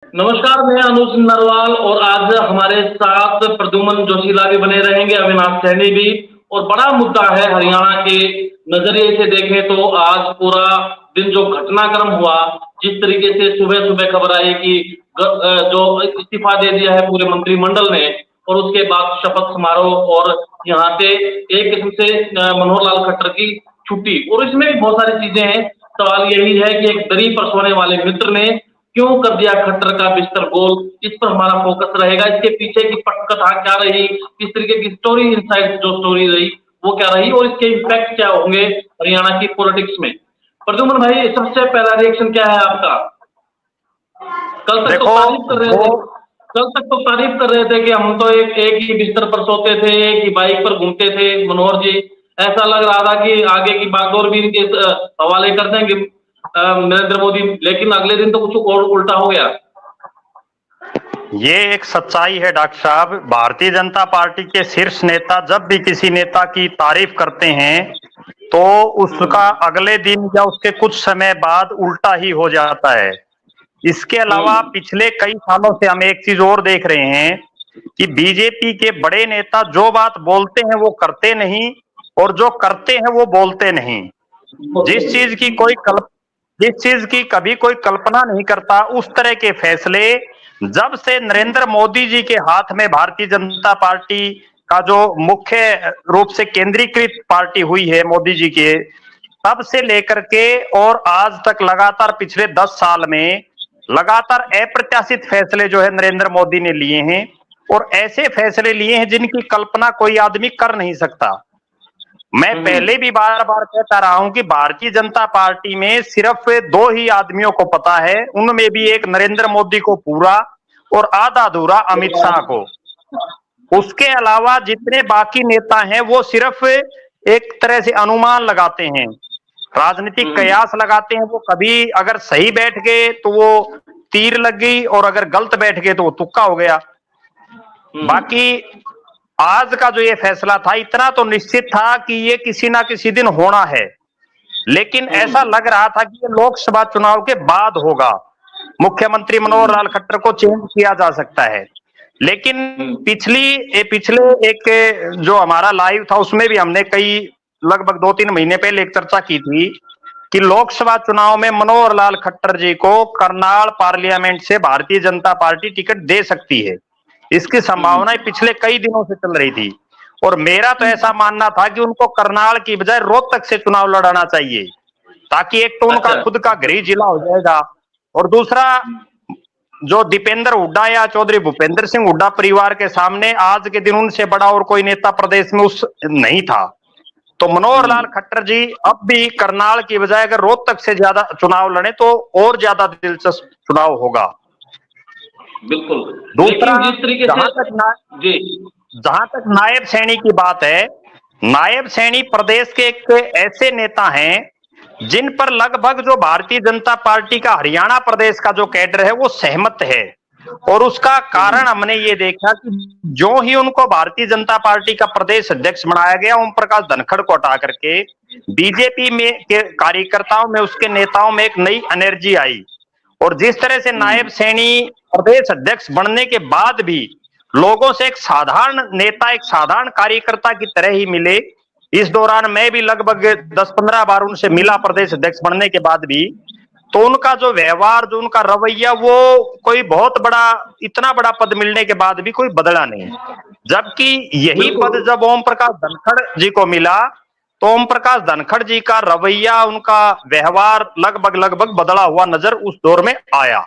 नमस्कार, मैं अनुज नरवाल और आज हमारे साथ प्रद्युम्न जोशीला भी बने रहेंगे, अविनाश सैनी भी। और बड़ा मुद्दा है हरियाणा के नजरिए से देखें तो आज पूरा दिन जो घटनाक्रम हुआ, जिस तरीके से सुबह-सुबह खबर आई कि जो इस्तीफा दे दिया है पूरे मंत्रिमंडल ने और उसके बाद शपथ समारोह और यहाँ पे एक किस्म से मनोहर लाल खट्टर की छुट्टी और इसमें भी बहुत सारी चीजें हैं। सवाल यही है कि एक दरी पर सोने वाले मित्र ने क्यों कर दिया खट्टर का बिस्तर गोल, इस पर हमारा फोकस रहेगा। इसके पीछे की पटकथा क्या रही, किस तरीके की स्टोरी इनसाइड जो स्टोरी रही वो क्या रही और इसके इम्पैक्ट क्या होंगे हरियाणा की पॉलिटिक्स में। प्रद्युम्न भाई, सबसे पहला रिएक्शन क्या है आपका? कल तक तो देखो तारीफ कर रहे थे कल तक तो तारीफ कर रहे थे कि हम तो एक एक ही बिस्तर पर सोते थे, एक ही बाइक पर घूमते थे मनोहर जी। ऐसा लग रहा था कि आगे की बागडोर भी इनके हवाले कर देंगे नरेंद्र मोदी, लेकिन अगले दिन तो कुछ और उल्टा हो गया। ये एक सच्चाई है डॉक्टर साहब। भारतीय जनता पार्टी के शीर्ष नेता जब भी किसी नेता की तारीफ करते हैं तो उसका अगले दिन या उसके कुछ समय बाद उल्टा ही हो जाता है। इसके अलावा पिछले कई सालों से हम एक चीज और देख रहे हैं कि बीजेपी के बड़े नेता जो बात बोलते हैं वो करते नहीं और जो करते हैं वो बोलते नहीं। जिस चीज की कोई जिस चीज की कभी कोई कल्पना नहीं करता, उस तरह के फैसले जब से नरेंद्र मोदी जी के हाथ में भारतीय जनता पार्टी का जो मुख्य रूप से केंद्रीकृत पार्टी हुई है मोदी जी के, तब से लेकर के और आज तक लगातार पिछले 10 साल में लगातार अप्रत्याशित फैसले जो है नरेंद्र मोदी ने लिए हैं और ऐसे फैसले लिए हैं जिनकी कल्पना कोई आदमी कर नहीं सकता। मैं पहले भी बार बार कहता रहा हूं कि भारतीय जनता पार्टी में सिर्फ 2 ही आदमियों को पता है, उनमें भी एक नरेंद्र मोदी को पूरा और आधा अधूरा अमित शाह को। उसके अलावा जितने बाकी नेता हैं वो सिर्फ एक तरह से अनुमान लगाते हैं, राजनीतिक कयास लगाते हैं। वो कभी अगर सही बैठ गए तो वो तीर लग गई और अगर गलत बैठ गए तो वो तुक्का हो गया। बाकी आज का जो ये फैसला था इतना तो निश्चित था कि ये किसी ना किसी दिन होना है, लेकिन ऐसा लग रहा था कि ये लोकसभा चुनाव के बाद होगा। मुख्यमंत्री मनोहर लाल खट्टर को चेंज किया जा सकता है, लेकिन पिछले एक जो हमारा लाइव था उसमें भी हमने कई लगभग 2-3 महीने पहले एक चर्चा की थी कि लोकसभा चुनाव में मनोहर लाल खट्टर जी को करनाल पार्लियामेंट से भारतीय जनता पार्टी टिकट दे सकती है। इसकी संभावनाएं पिछले कई दिनों से चल रही थी और मेरा तो ऐसा मानना था कि उनको करनाल की बजाय रोहतक से चुनाव लड़ाना चाहिए, ताकि एक तो उनका खुद का गृह जिला हो जाएगा और दूसरा जो दीपेंद्र हुड्डा या चौधरी भूपेंद्र सिंह हुड्डा परिवार के सामने आज के दिन उनसे बड़ा और कोई नेता प्रदेश में उस नहीं था। तो मनोहर लाल खट्टर जी अब भी करनाल की बजाय अगर रोहतक से ज्यादा चुनाव लड़े तो और ज्यादा दिलचस्प चुनाव होगा। बिल्कुल। दूसरा, जिस तरीके से जहां तक नायब सैनी की बात है, नायब सैनी प्रदेश के एक ऐसे नेता हैं जिन पर लगभग जो भारतीय जनता पार्टी का हरियाणा प्रदेश का जो कैडर है वो सहमत है और उसका कारण हमने ये देखा कि जो ही उनको भारतीय जनता पार्टी का प्रदेश अध्यक्ष बनाया गया, ओम प्रकाश धनखड़ को हटा करके बीजेपी में के कार्यकर्ताओं में, उसके नेताओं में एक नई एनर्जी आई और जिस तरह से नायब सैनी प्रदेश अध्यक्ष बनने के बाद भी लोगों से एक साधारण नेता, एक साधारण कार्यकर्ता की तरह ही मिले। इस दौरान मैं भी लगभग 10-15 बार उनसे मिला प्रदेश अध्यक्ष बनने के बाद भी, तो उनका जो व्यवहार, जो उनका रवैया, वो कोई बहुत बड़ा, इतना बड़ा पद मिलने के बाद भी कोई बदला नहीं। जबकि यही पद जब ओम प्रकाश धनखड़ जी को मिला तो ओम प्रकाश धनखड़ जी का रवैया, उनका व्यवहार लगभग बदला हुआ नजर उस दौर में आया।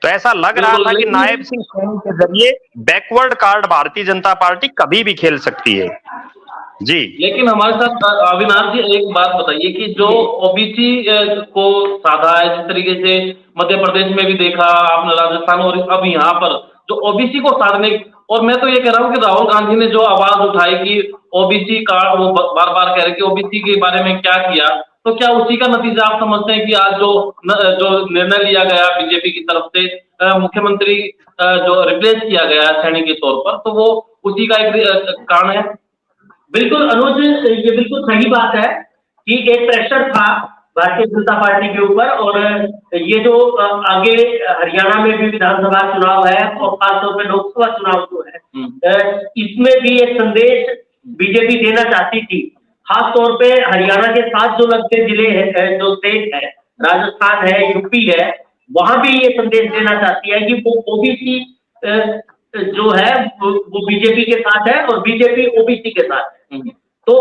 तो ऐसा लग रहा था कि नायब सिंह सैनी के जरिए backward card Bharatiya Janata party कभी भी खेल सकती है जी। लेकिन हमारे साथ अविनाश जी एक बात बताइए कि जो ओबीसी को साधा है, जिस तरीके से मध्य प्रदेश में भी देखा आपने, राजस्थान और अब यहाँ पर जो ओबीसी को साधने, और मैं तो ये कह रहा हूँ कि राहुल गांधी ने जो आवाज उठाई कि ओबीसी का, वो बार बार कह रहे कि ओबीसी के बारे में क्या किया, तो क्या उसी का नतीजा आप समझते हैं कि आज जो निर्णय लिया गया बीजेपी की तरफ से, मुख्यमंत्री जो रिप्लेस किया गया सैनी के तौर पर, तो वो उसी का एक कारण है? बिल्कुल अनुज, ये बिल्कुल सही बात है कि एक प्रेशर था भारतीय जनता पार्टी के ऊपर। और ये जो आगे हरियाणा में भी विधानसभा चुनाव है और खासतौर पे लोकसभा चुनाव जो है, इसमें भी एक संदेश बीजेपी देना चाहती थी। खासतौर पे हरियाणा के साथ जो लगते जिले हैं, जो स्टेट है, राजस्थान है, यूपी है, वहां भी ये संदेश देना चाहती है कि वो ओबीसी जो है वो बीजेपी के साथ है और बीजेपी ओबीसी के साथ है। तो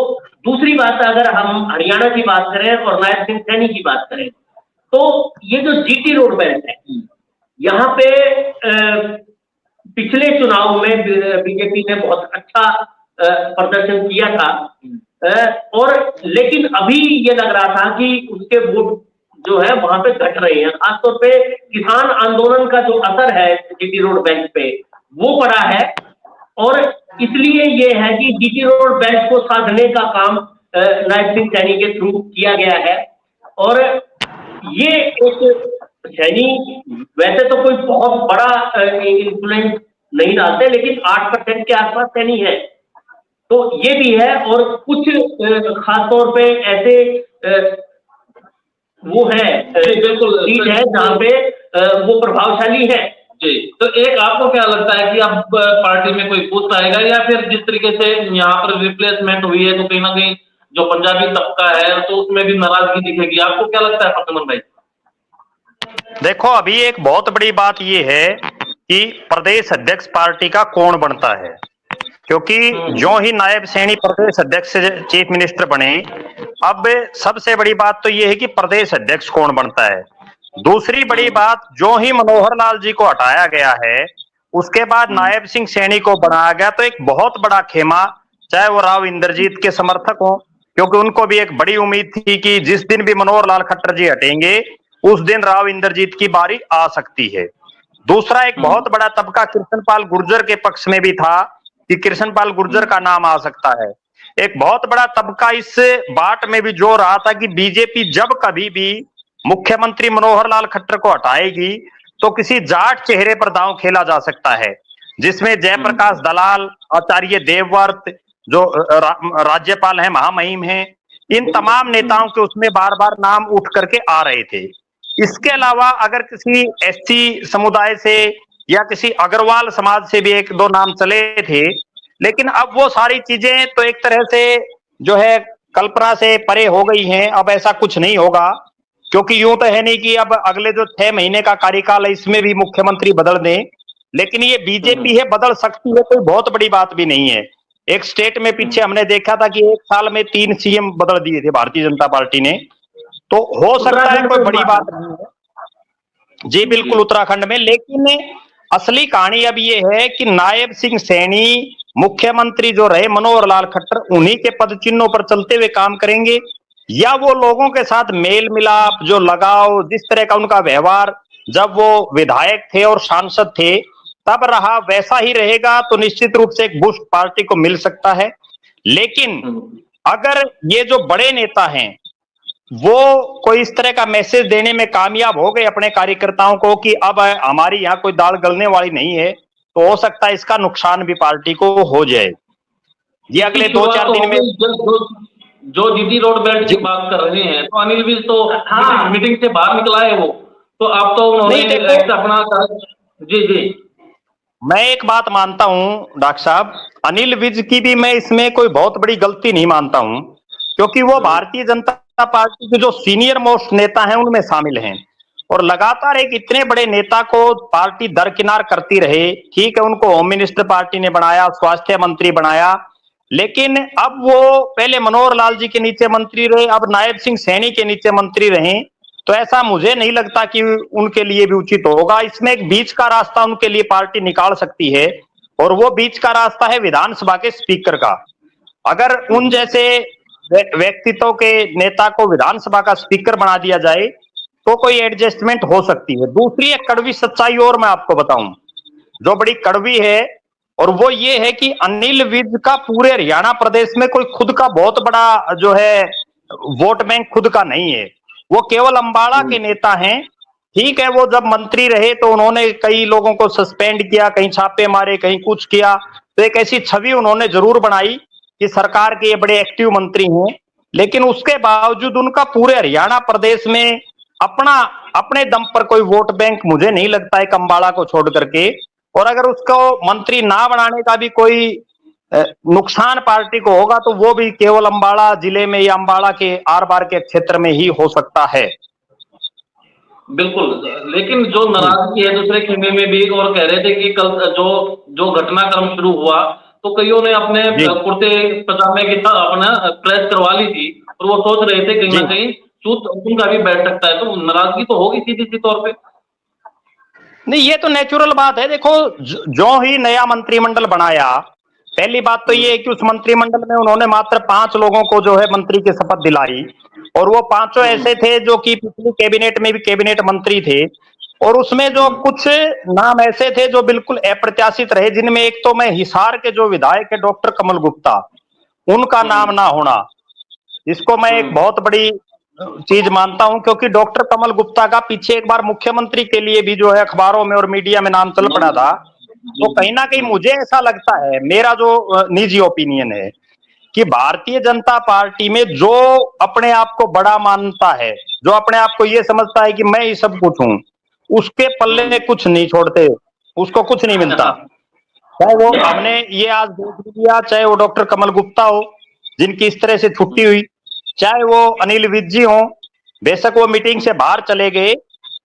दूसरी बात, अगर हम हरियाणा की बात करें और नायब सिंह सैनी की बात करें, तो ये जो जीटी रोड बेल्ट है, यहाँ पे पिछले चुनाव में बीजेपी ने बहुत अच्छा प्रदर्शन किया था, और लेकिन अभी ये लग रहा था कि उसके वोट जो है वहां पे घट रहे हैं। खासतौर पे किसान आंदोलन का जो असर है जीटी रोड बेल्ट पे, वो पड़ा है। और इसलिए ये है कि जीटी रोड बेल्ट को साधने का काम नायब सिंह सैनी के थ्रू किया गया है। और ये एक सैनी वैसे तो कोई बहुत बड़ा इन्फ्लुएंस नहीं डालते, लेकिन 8% के आसपास सैनी है, तो ये भी है। और कुछ खासतौर पे ऐसे वो है, बिल्कुल सीट है जहाँ पे वो प्रभावशाली है। जी, तो एक आपको क्या लगता है कि अब पार्टी में कोई बूस्ट आएगा, या फिर जिस तरीके से यहाँ पर रिप्लेसमेंट हुई है तो कहीं ना कहीं जो पंजाबी तबका है तो उसमें भी नाराजगी दिखेगी? आपको क्या लगता है प्रद्युमन भाई? देखो, अभी एक बहुत बड़ी बात ये है कि प्रदेश अध्यक्ष पार्टी का कौन बनता है, क्योंकि जो ही नायब सैनी प्रदेश अध्यक्ष चीफ मिनिस्टर बने, अब सबसे बड़ी बात तो ये है कि प्रदेश अध्यक्ष कौन बनता है। दूसरी बड़ी बात, जो ही मनोहर लाल जी को हटाया गया है, उसके बाद नायब सिंह सैनी को बनाया गया, तो एक बहुत बड़ा खेमा, चाहे वो राव इंद्रजीत के समर्थक हो, क्योंकि उनको भी एक बड़ी उम्मीद थी कि जिस दिन भी मनोहर लाल खट्टर जी हटेंगे उस दिन राव इंद्रजीत की बारी आ सकती है। दूसरा, एक बहुत बड़ा तबका कृष्णपाल गुर्जर के पक्ष में भी था कि कृष्णपाल गुर्जर का नाम आ सकता है। एक बहुत बड़ा तबका इस बात में भी जो रहा था कि बीजेपी जब कभी भी मुख्यमंत्री मनोहर लाल खट्टर को हटाएगी तो किसी जाट चेहरे पर दांव खेला जा सकता है, जिसमें जयप्रकाश दलाल, आचार्य देवव्रत, जो राज्यपाल हैं, महामहिम हैं, इन तमाम नेताओं के उसमें बार बार नाम उठ करके आ रहे थे। इसके अलावा अगर किसी एसटी समुदाय से या किसी अग्रवाल समाज से भी एक दो नाम चले थे, लेकिन अब वो सारी चीजें तो एक तरह से जो है कल्पना से परे हो गई हैं। अब ऐसा कुछ नहीं होगा, क्योंकि यूं तो है नहीं कि अब अगले जो 6 महीने का कार्यकाल है इसमें भी मुख्यमंत्री बदल दें, लेकिन ये बीजेपी है, बदल सकती है, कोई बहुत बड़ी बात भी नहीं है। एक स्टेट में पीछे हमने देखा था कि एक साल में 3 सीएम बदल दिए थे भारतीय जनता पार्टी ने, तो हो सकता है, कोई बड़ी बात नहीं है। जी बिल्कुल, उत्तराखंड में। लेकिन असली कहानी अब ये है कि नायब सिंह सैनी मुख्यमंत्री जो रहे मनोहर लाल खट्टर, उन्हीं के पद चिन्हों पर चलते हुए काम करेंगे, या वो लोगों के साथ मेल मिलाप, जो लगाव, जिस तरह का उनका व्यवहार जब वो विधायक थे और सांसद थे तब रहा, वैसा ही रहेगा, तो निश्चित रूप से एक बूस्ट पार्टी को मिल सकता है। लेकिन अगर ये जो बड़े नेता हैं वो कोई इस तरह का मैसेज देने में कामयाब हो गए अपने कार्यकर्ताओं को कि अब हमारी यहाँ कोई दाल गलने वाली नहीं है, तो हो सकता है इसका नुकसान भी पार्टी को हो जाए। ये अगले 2-4 दिन में जो जीटी रोड बेल्ट की बात कर रहे हैं, तो अनिल विज तो मीटिंग से बाहर निकला है वो, तो आप तो उन्होंने अपना जी मैं एक बात मानता हूं डॉक्टर साहब, अनिल विज की भी मैं इसमें कोई बहुत बड़ी गलती नहीं मानता हूं, क्योंकि वो भारतीय जनता पार्टी के जो सीनियर मोस्ट नेता हैं उनमें शामिल हैं, और लगातार एक इतने बड़े नेता को पार्टी दरकिनार करती रहे। ठीक है, उनको होम मिनिस्टर पार्टी ने बनाया, स्वास्थ्य मंत्री बनाया, लेकिन अब वो पहले मनोहर लाल जी के नीचे मंत्री रहे, अब नायब सिंह सैनी के नीचे मंत्री रहे, तो ऐसा मुझे नहीं लगता कि उनके लिए भी उचित होगा। इसमें एक बीच का रास्ता उनके लिए पार्टी निकाल सकती है, और वो बीच का रास्ता है विधानसभा के स्पीकर का। अगर उन जैसे व्यक्तित्व के नेता को विधानसभा का स्पीकर बना दिया जाए तो कोई एडजस्टमेंट हो सकती है। दूसरी एक कड़वी सच्चाई और मैं आपको बताऊं, जो बड़ी कड़वी है, और वो ये है कि अनिल विज का पूरे हरियाणा प्रदेश में कोई खुद का बहुत बड़ा जो है वोट बैंक खुद का नहीं है, वो केवल अंबाला के नेता हैं। ठीक है, वो जब मंत्री रहे तो उन्होंने कई लोगों को सस्पेंड किया, कहीं छापे मारे, कहीं कुछ किया, तो एक ऐसी छवि उन्होंने जरूर बनाई कि सरकार के ये बड़े एक्टिव मंत्री हैं, लेकिन उसके बावजूद उनका पूरे हरियाणा प्रदेश में अपने दम पर कोई वोट बैंक मुझे नहीं लगता है अम्बाला को छोड़ करके। और अगर उसको मंत्री ना बनाने का भी कोई नुकसान पार्टी को होगा तो वो भी केवल अम्बाला जिले में या अम्बाला के आर पार के क्षेत्र में ही हो सकता है। बिल्कुल, लेकिन जो नाराजगी है दूसरे खेमे में भी, और कह रहे थे कि कल जो घटनाक्रम शुरू हुआ तो कईयों ने अपने कुर्ते पजामे की अपना प्रेस करवा ली थी, और वो सोच रहे थे कहीं ना कहीं चूत उनका भी बैठ सकता है, तो नाराजगी तो होगी सीधी सी तौर पे। नहीं, ये तो नेचुरल बात है। देखो, जो ही नया मंत्रिमंडल बनाया, पहली बात तो ये है कि उस मंत्रिमंडल में उन्होंने मात्र 5 लोगों को जो है मंत्री की शपथ दिलाई, और वो 5 ऐसे थे जो कि पिछली कैबिनेट में भी कैबिनेट मंत्री थे, और उसमें जो कुछ नाम ऐसे थे जो बिल्कुल अप्रत्याशित रहे, जिनमें एक तो मैं हिसार के जो विधायक है डॉक्टर कमल गुप्ता, उनका नाम ना होना, इसको मैं एक बहुत बड़ी चीज मानता हूं, क्योंकि डॉक्टर कमल गुप्ता का पीछे एक बार मुख्यमंत्री के लिए भी जो है अखबारों में और मीडिया में नाम चल पड़ा था। तो कहीं ना कहीं मुझे ऐसा लगता है, मेरा जो निजी ओपिनियन है, कि भारतीय जनता पार्टी में जो अपने आप को बड़ा मानता है, जो अपने आप को ये समझता है कि मैं ही सब कुछ हूं, उसके पल्ले कुछ नहीं छोड़ते, उसको कुछ नहीं मिलता। चाहे वो हमने ये आज देख लिया, चाहे वो डॉक्टर कमल गुप्ता हो जिनकी इस तरह से छुट्टी हुई, चाहे वो अनिल विज जी हो, बेशक वो मीटिंग से बाहर चले गए,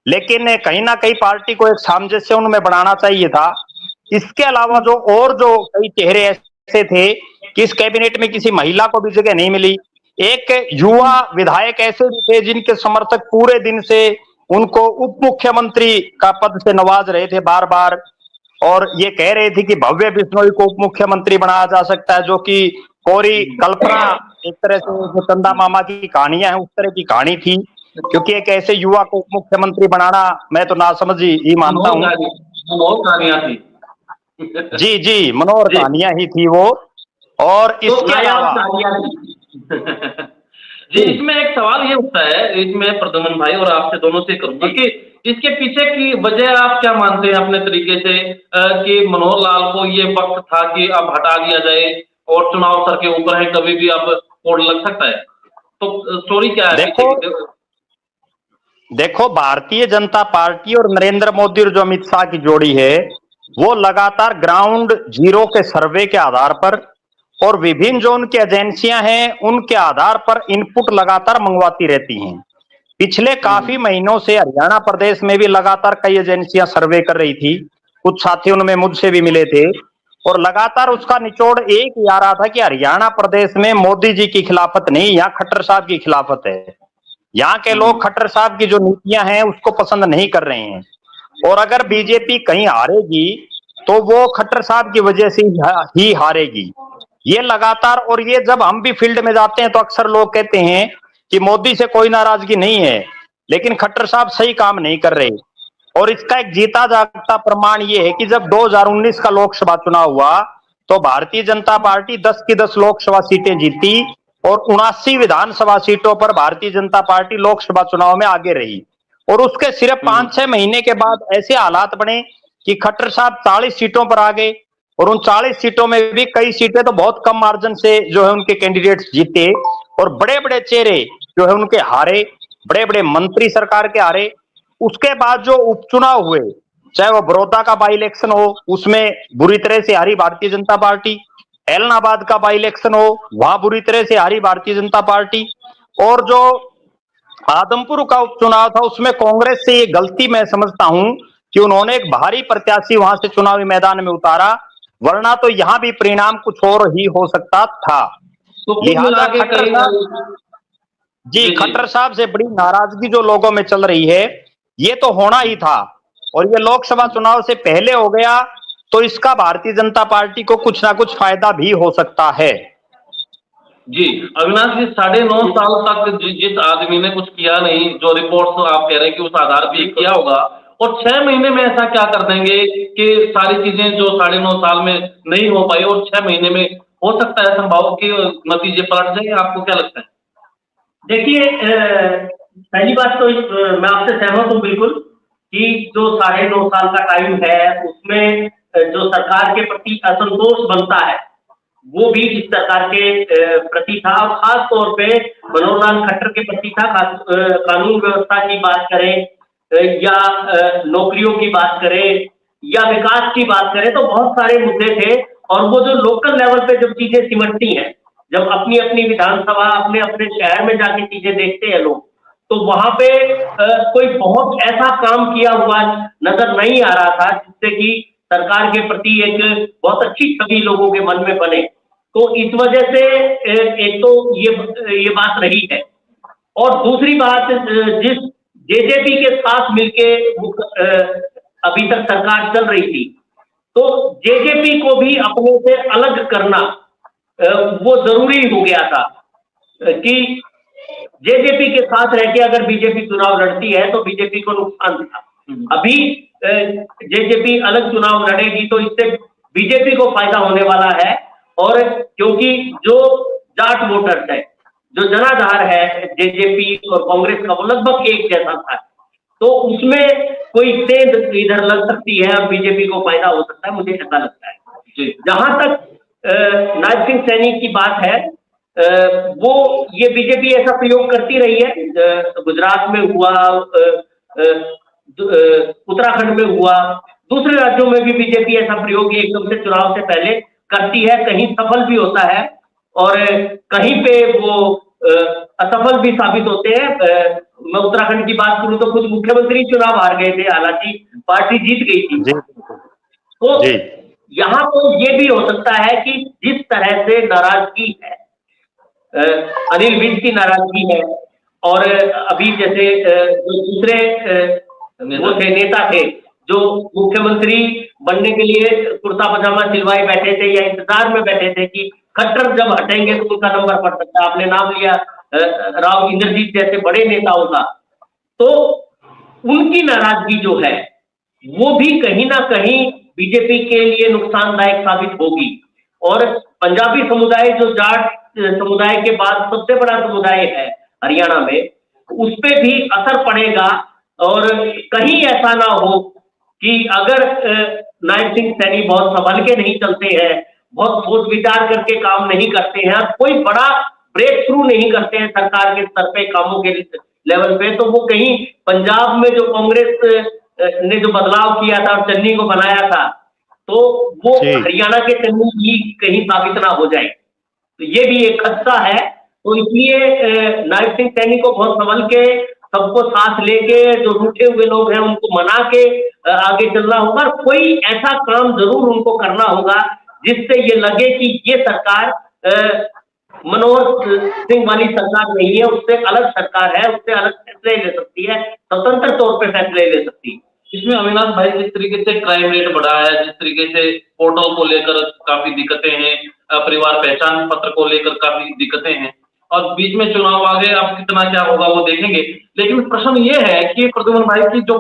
लेकिन कहीं ना कहीं पार्टी को एक सामंजस्य उनमें बनाना चाहिए था। इसके अलावा जो कई चेहरे ऐसे थे कि इस कैबिनेट में किसी महिला को भी जगह नहीं मिली। एक युवा विधायक ऐसे भी थे जिनके समर्थक पूरे दिन से उनको उप मुख्यमंत्री का पद से नवाज रहे थे बार बार, और ये कह रहे थे कि भव्य बिश्नोई को उप मुख्यमंत्री बनाया जा सकता है, जो कि कोरी कल्पना, एक तरह से जो चंदा मामा की कहानियां हैं उस तरह की कहानी थी, क्योंकि एक ऐसे युवा को उप मुख्यमंत्री बनाना मैं तो नासमझी ही मानता हूँ। मनोहर कहानियां थी। जी जी, मनोहर कहानियां ही थी वो। और इसके अलावा जी, इसमें एक सवाल ये उठता है, इसमें प्रद्युम्न भाई और आपसे दोनों से करूंगा कि इसके पीछे की वजह आप क्या मानते हैं अपने तरीके से, कि मनोहर लाल को ये वक्त था कि अब हटा दिया जाए और चुनाव सर के ऊपर है, कभी भी अब कोड लग सकता है, तो स्टोरी क्या है? देखो, भारतीय जनता पार्टी और नरेंद्र मोदी और जो अमित शाह की जोड़ी है, वो लगातार ग्राउंड जीरो के सर्वे के आधार पर और विभिन्न जो उनकी एजेंसियां हैं उनके आधार पर इनपुट लगातार मंगवाती रहती हैं। पिछले काफी महीनों से हरियाणा प्रदेश में भी लगातार कई एजेंसियां सर्वे कर रही थी, कुछ साथी उनमें मुझसे भी मिले थे, और लगातार उसका निचोड़ एक ही आ रहा था कि हरियाणा प्रदेश में मोदी जी की खिलाफत नहीं, यहाँ खट्टर साहब की खिलाफत है। यहाँ के लोग खट्टर साहब की जो नीतियां हैं उसको पसंद नहीं कर रहे हैं, और अगर बीजेपी कहीं हारेगी तो वो खट्टर साहब की वजह से ही हारेगी। ये लगातार, और ये जब हम भी फील्ड में जाते हैं तो अक्सर लोग कहते हैं कि मोदी से कोई नाराजगी नहीं है, लेकिन खट्टर साहब सही काम नहीं कर रहे। और इसका एक जीता जागता प्रमाण ये है कि जब 2019 का लोकसभा चुनाव हुआ तो भारतीय जनता पार्टी 10 की 10 लोकसभा सीटें जीती, और 79 विधानसभा सीटों पर भारतीय जनता पार्टी लोकसभा चुनाव में आगे रही। और उसके सिर्फ 5-6 महीने के बाद ऐसे हालात बने कि खट्टर साहब 40 सीटों पर आ गए, और उन 40 सीटों में भी कई सीटें तो बहुत कम मार्जिन से जो है उनके कैंडिडेट्स जीते, और बड़े बड़े चेहरे जो है उनके हारे, बड़े बड़े मंत्री सरकार के हारे। उसके बाद जो उपचुनाव हुए, चाहे वो बड़ौदा का बाई इलेक्शन हो, उसमें बुरी तरह से हारी भारतीय जनता पार्टी, एलनाबाद का बाई इलेक्शन हो, वहां बुरी तरह से हारी भारतीय जनता पार्टी, और जो आदमपुर का उपचुनाव था उसमें कांग्रेस से ये गलती मैं समझता हूं कि उन्होंने एक भारी प्रत्याशी वहां से चुनावी मैदान में उतारा, वरना तो यहां भी परिणाम कुछ और ही हो सकता था। तो लिहाजा खट्टर साहब से बड़ी नाराजगी जो लोगों में चल रही है, ये तो होना ही था, और ये लोकसभा चुनाव से पहले हो गया तो इसका भारतीय जनता पार्टी को कुछ ना कुछ फायदा भी हो सकता है। जी अविनाश जी, 9.5 साल तक जिस आदमी ने कुछ किया नहीं, जो रिपोर्ट्स आप कह रहे हैं कि उस आधार पे किया होगा, और 6 महीने में ऐसा क्या कर देंगे कि सारी चीजें जो 9.5 साल में नहीं हो पाई और 6 महीने में हो सकता है संभव कि नतीजे पलट जाए? आपको क्या लगता है? देखिए, पहली बात तो मैं आपसे सहमत हूँ बिल्कुल कि जो 9.5 साल का टाइम है उसमें जो सरकार के प्रति असंतोष बनता है, वो भी इस सरकार के प्रति था, और खास तौर पे मनोहर लाल खट्टर के प्रति था। कानून व्यवस्था की बात करें या नौकरियों की बात करें या विकास की बात करें, तो बहुत सारे मुद्दे थे। और वो जो लोकल लेवल पे जब चीजें सिमटती हैं, जब अपनी अपनी विधानसभा, अपने अपने शहर में जाके चीजें देखते हैं लोग, तो वहां पे कोई बहुत ऐसा काम किया हुआ नजर नहीं आ रहा था जिससे कि सरकार के प्रति एक बहुत अच्छी छवि लोगों के मन में बने। तो इस वजह से एक तो ये बात रही है। और दूसरी बात, जिस जेजेपी के साथ मिलके अभी तक सरकार चल रही थी, तो जेजेपी को भी अपने से अलग करना वो जरूरी हो गया था कि जेजेपी के साथ रह के अगर बीजेपी चुनाव लड़ती है तो बीजेपी को नुकसान था। अभी जेजेपी अलग चुनाव लड़ेगी तो इससे बीजेपी को फायदा होने वाला है। और क्योंकि जो जाट वोटर्स है, जो जनाधार है जेजेपी और कांग्रेस का, वो लगभग एक जैसा था, तो उसमें कोई सेंध इधर लग सकती है और बीजेपी को फायदा हो सकता है, मुझे ऐसा लगता है। जहां तक नायब सिंह सैनी की बात है, वो ये बीजेपी ऐसा प्रयोग करती रही है। गुजरात में हुआ, उत्तराखंड में हुआ, दूसरे राज्यों में भी बीजेपी ऐसा प्रयोग एकदम से चुनाव से पहले करती है। कहीं सफल भी होता है और कहीं पे वो असफल भी साबित होते हैं। मैं उत्तराखंड की बात करूं तो खुद मुख्यमंत्री चुनाव हार गए थे, हालांकि पार्टी जीत गई थी। तो यहाँ तो ये भी हो सकता है कि जिस तरह से नाराजगी है, अनिल विज की नाराजगी है, और अभी जैसे जो दूसरे वो थे नेता थे जो मुख्यमंत्री बनने के लिए कुर्ता पजामा सिलवाए बैठे थे या इंतजार में बैठे थे कि खट्टर जब हटेंगे तो उनका नंबर पड़ सकता है। आपने नाम लिया राव इंद्रजीत जैसे बड़े नेताओं का, तो उनकी नाराजगी जो है वो भी कहीं ना कहीं बीजेपी के लिए नुकसानदायक साबित होगी। और पंजाबी समुदाय, जो जाट समुदाय के बाद सबसे बड़ा समुदाय है हरियाणा में, उस पर भी असर पड़ेगा। और कहीं ऐसा ना हो कि अगर नायब सिंह सैनी बहुत संभल के नहीं चलते हैं, बहुत सोच विचार करके काम नहीं करते हैं, कोई बड़ा ब्रेक थ्रू नहीं करते हैं सरकार के स्तर पे कामों के लेवल पे, तो वो कहीं पंजाब में जो कांग्रेस ने जो बदलाव किया था और चन्नी को बनाया था, तो वो हरियाणा के चन्नी भी कहीं साबित ना हो जाए। तो ये भी एक खदशा है। तो इसलिए नायब सिंह सैनी को बहुत संभल के, सबको साथ लेके, जो रूठे हुए लोग हैं उनको मना के आगे चलना होगा। कोई ऐसा काम जरूर उनको करना होगा जिससे ये लगे कि ये सरकार मनोहर सिंह वाली सरकार नहीं है, उससे अलग सरकार है, उससे अलग फैसले ले सकती है, स्वतंत्र तौर पे फैसले ले सकती है। इसमें अविनाश भाई, जिस तरीके से क्राइम रेट बढ़ा है, जिस तरीके से फोटो को लेकर काफी दिक्कतें हैं, परिवार पहचान पत्र को लेकर काफी दिक्कतें हैं, और बीच में चुनाव आ गए, अब कितना क्या होगा वो देखेंगे। लेकिन प्रश्न ये है कि प्रद्युमन भाई की जो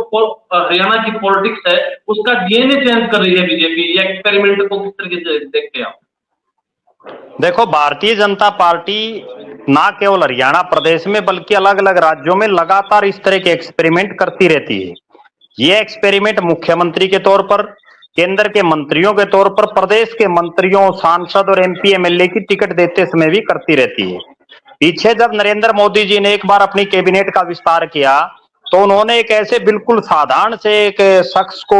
हरियाणा की पॉलिटिक्स है उसका डीएनए चेंज कर रही है बीजेपी, ये एक्सपेरिमेंट को किस तरीके से देखते हैं आप? देखो, भारतीय जनता पार्टी ना केवल हरियाणा प्रदेश में बल्कि अलग अलग राज्यों में लगातार इस तरह के एक्सपेरिमेंट करती रहती है। ये एक्सपेरिमेंट मुख्यमंत्री के तौर पर, केंद्र के मंत्रियों के तौर पर, प्रदेश के मंत्रियों, सांसद और एमपी एमएलए की टिकट देते समय भी करती रहती है। पीछे जब नरेंद्र मोदी जी ने एक बार अपनी कैबिनेट का विस्तार किया तो उन्होंने एक ऐसे बिल्कुल साधारण से एक शख्स को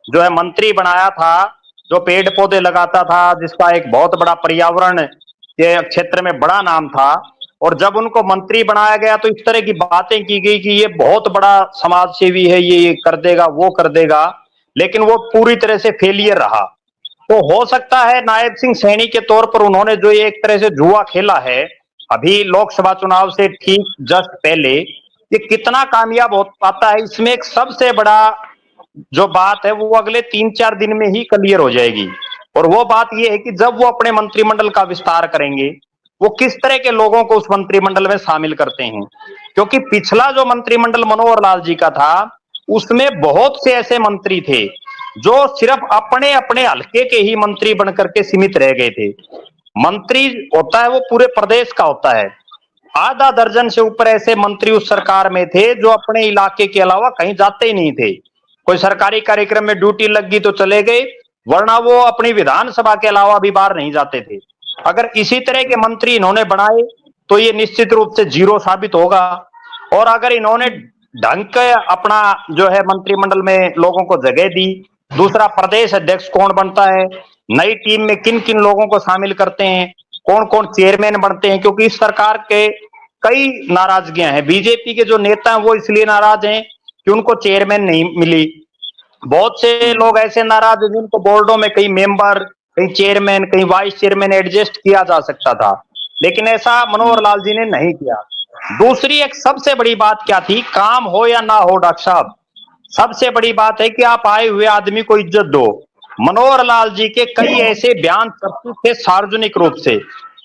जो है मंत्री बनाया था, जो पेड़ पौधे लगाता था, जिसका एक बहुत बड़ा पर्यावरण के क्षेत्र में बड़ा नाम था। और जब उनको मंत्री बनाया गया तो इस तरह की बातें की गई कि ये बहुत बड़ा समाज सेवी है, ये कर देगा, वो कर देगा, लेकिन वो पूरी तरह से फेलियर रहा। तो हो सकता है नायब सिंह सैनी के तौर पर उन्होंने जो ये एक तरह से जुआ खेला है अभी लोकसभा चुनाव से ठीक जस्ट पहले, ये कितना कामयाब हो पाता है, इसमें एक सबसे बड़ा जो बात है वो अगले 3-4 दिन में ही क्लियर हो जाएगी। और वो बात ये है कि जब वो अपने मंत्रिमंडल का विस्तार करेंगे, वो किस तरह के लोगों को उस मंत्रिमंडल में शामिल करते हैं। क्योंकि पिछला जो मंत्रिमंडल मनोहर लाल जी का था, उसमें बहुत से ऐसे मंत्री थे जो सिर्फ अपने अपने हल्के के ही मंत्री बनकर के सीमित रह गए थे। मंत्री होता है वो पूरे प्रदेश का होता है। आधा दर्जन से ऊपर ऐसे मंत्री उस सरकार में थे जो अपने इलाके के अलावा कहीं जाते ही नहीं थे। कोई सरकारी कार्यक्रम में ड्यूटी लग गई तो चले गए, वरना वो अपनी विधानसभा के अलावा भी बाहर नहीं जाते थे। अगर इसी तरह के मंत्री इन्होंने बनाए तो ये निश्चित रूप से जीरो साबित होगा। और अगर इन्होंने ढंग के अपना जो है मंत्रिमंडल में लोगों को जगह दी, दूसरा प्रदेश अध्यक्ष कौन बनता है, नई टीम में किन किन लोगों को शामिल करते हैं, कौन कौन चेयरमैन बनते हैं, क्योंकि इस सरकार के कई नाराजगियां हैं। बीजेपी के जो नेता हैं वो इसलिए नाराज हैं कि उनको चेयरमैन नहीं मिली। बहुत से लोग ऐसे नाराज हैं जिनको बोर्डों में कई मेंबर, कहीं चेयरमैन, कहीं वाइस चेयरमैन एडजस्ट किया जा सकता था, लेकिन ऐसा मनोहर लाल जी ने नहीं किया। दूसरी एक सबसे बड़ी बात क्या थी, काम हो या ना हो डॉक्टर साहब, सबसे बड़ी बात है कि आप आए हुए आदमी को इज्जत दो। मनोहर लाल जी के कई ऐसे बयान चर्चित थे सार्वजनिक रूप से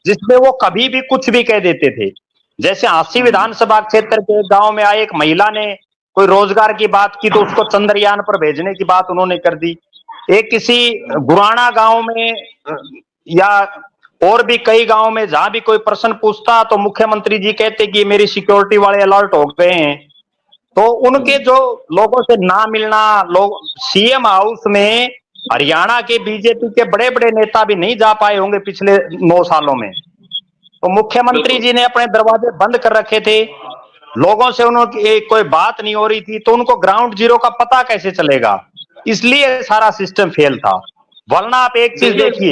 जिसमें वो कभी भी कुछ भी कह देते थे। जैसे हांसी विधानसभा क्षेत्र के गांव में आए एक महिला ने कोई रोजगार की बात की तो उसको चंद्रयान पर भेजने की बात उन्होंने कर दी। एक किसी गुराना गांव में या और भी कई गांव में जहां भी कोई प्रश्न पूछता तो मुख्यमंत्री जी कहते कि मेरी सिक्योरिटी वाले अलर्ट हो गए हैं। तो उनके जो लोगों से ना मिलना, लोग सीएम हाउस में हरियाणा के बीजेपी के बड़े बड़े नेता भी नहीं जा पाए होंगे पिछले 9 सालों में। तो मुख्यमंत्री जी ने अपने दरवाजे बंद कर रखे थे, लोगों से उनकी कोई बात नहीं हो रही थी, तो उनको ग्राउंड जीरो का पता कैसे चलेगा, इसलिए सारा सिस्टम फेल था। वरना आप एक चीज देखिए,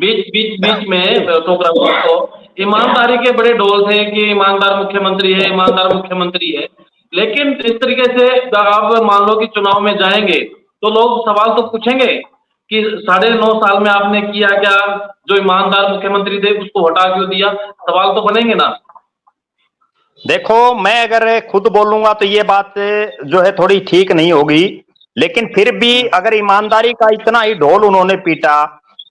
बीच में टोक रहा हूं आपको, ईमानदारी के बड़े डोल थे कि ईमानदार मुख्यमंत्री है, ईमानदार मुख्यमंत्री है, लेकिन इस तरीके से आप मान लो कि चुनाव में जाएंगे तो लोग सवाल तो पूछेंगे कि 9.5 साल में आपने किया क्या, जो ईमानदार मुख्यमंत्री थे उसको हटा क्यों दिया, सवाल तो बनेंगे ना। देखो मैं अगर खुद बोलूंगा तो ये बात जो है थोड़ी ठीक नहीं होगी, लेकिन फिर भी अगर ईमानदारी का इतना ही ढोल उन्होंने पीटा,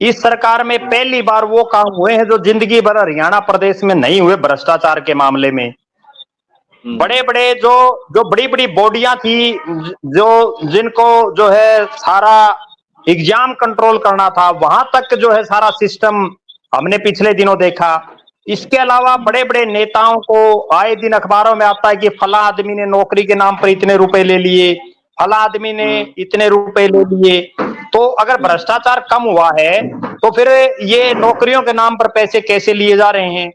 इस सरकार में पहली बार वो काम हुए हैं जो जिंदगी भर हरियाणा प्रदेश में नहीं हुए भ्रष्टाचार के मामले में। बड़े बड़े जो बड़ी बड़ी बॉडियां थी जो जिनको जो है सारा एग्जाम कंट्रोल करना था, वहां तक जो है सारा सिस्टम हमने पिछले दिनों देखा। इसके अलावा बड़े बड़े नेताओं को आए दिन अखबारों में आता है कि फला आदमी ने नौकरी के नाम पर इतने रुपए ले लिए, फला आदमी ने इतने रुपए ले लिए। तो अगर भ्रष्टाचार कम हुआ है तो फिर ये नौकरियों के नाम पर पैसे कैसे लिए जा रहे हैं,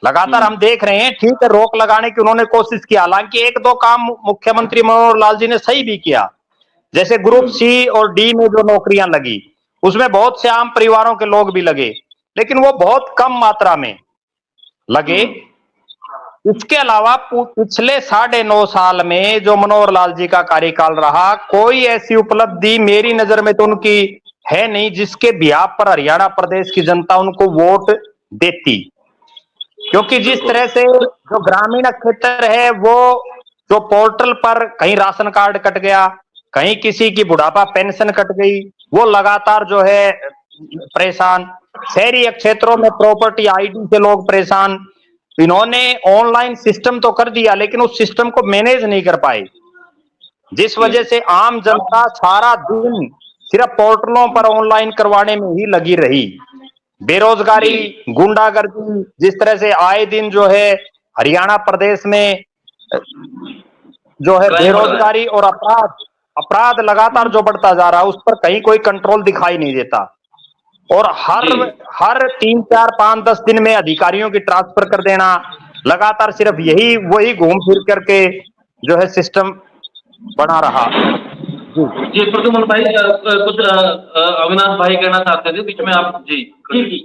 लगातार हम देख रहे हैं। ठीक है, रोक लगाने की उन्होंने कोशिश की, हालांकि 1-2 काम मुख्यमंत्री मनोहर लाल जी ने सही भी किया, जैसे ग्रुप सी और डी में जो नौकरियां लगी उसमें बहुत से आम परिवारों के लोग भी लगे, लेकिन वो बहुत कम मात्रा में लगे। इसके अलावा पिछले 9.5 साल में जो मनोहर लाल जी का कार्यकाल रहा, कोई ऐसी उपलब्धि मेरी नजर में तो उनकी है नहीं जिसके बिहाफ पर हरियाणा प्रदेश की जनता उनको वोट देती। क्योंकि जिस तरह से जो ग्रामीण क्षेत्र है वो जो पोर्टल पर कहीं राशन कार्ड कट गया, कहीं किसी की बुढ़ापा पेंशन कट गई, वो लगातार जो है परेशान। शहरी क्षेत्रों में प्रॉपर्टी आईडी से लोग परेशान। इन्होंने ऑनलाइन सिस्टम तो कर दिया लेकिन उस सिस्टम को मैनेज नहीं कर पाए, जिस वजह से आम जनता सारा दिन सिर्फ पोर्टलों पर ऑनलाइन करवाने में ही लगी रही। बेरोजगारी, गुंडागर्दी, जिस तरह से आए दिन जो है हरियाणा प्रदेश में जो है बेरोजगारी और अपराध लगातार जो बढ़ता जा रहा है, उस पर कहीं कोई कंट्रोल दिखाई नहीं देता। और हर 3, 4, 5, 10 दिन में अधिकारियों की ट्रांसफर कर देना, लगातार सिर्फ वही घूम फिर करके जो है सिस्टम बना रहा। जी प्रद्युमन भाई, कुछ अविनाश भाई कहना चाहते थे बीच में आप। जी जी